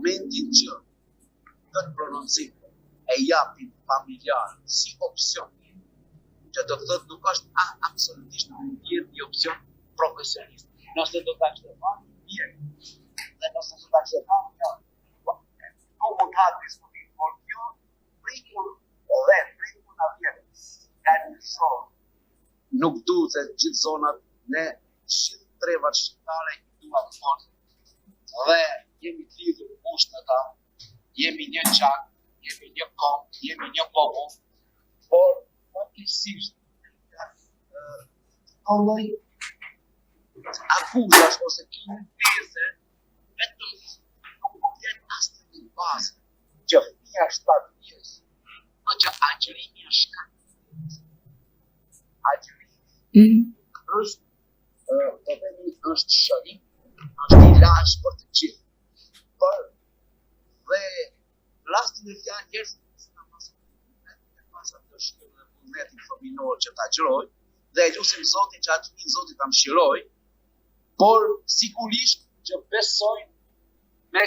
momentin që këtë prononcim e japin familjar si opsion, që do të thotë nuk është absolutisht një opsion profesionist. Nëse do ta akceptoni, mirë. Dhe nëse do ta akceptoni, po mund të ha diskutim, por kjo prikur na vjen nga një zonë. Nuk duhet se gjithë zonat ne gjithë trevat shqiptare i duat fort. Dhe jemi të lidhur kusht në ta, jemi një qak, jemi një kom, jemi një popull, por faktikisht lloj akuzash ose teze vetëm nuk mund të jetë asnjë një bazë që fëmia 7 vjeç, por që agjërimi është shkak. Agjërimi është është shërim, është ilazh për të gjithë. Por dhe rastin e fjalë njerëz pas atë shkollë në vullnetin fëminor që ta agjëroj, dhe e lutim Zotin që atë Zoti ta mëshiroj, por sigurisht që besojnë me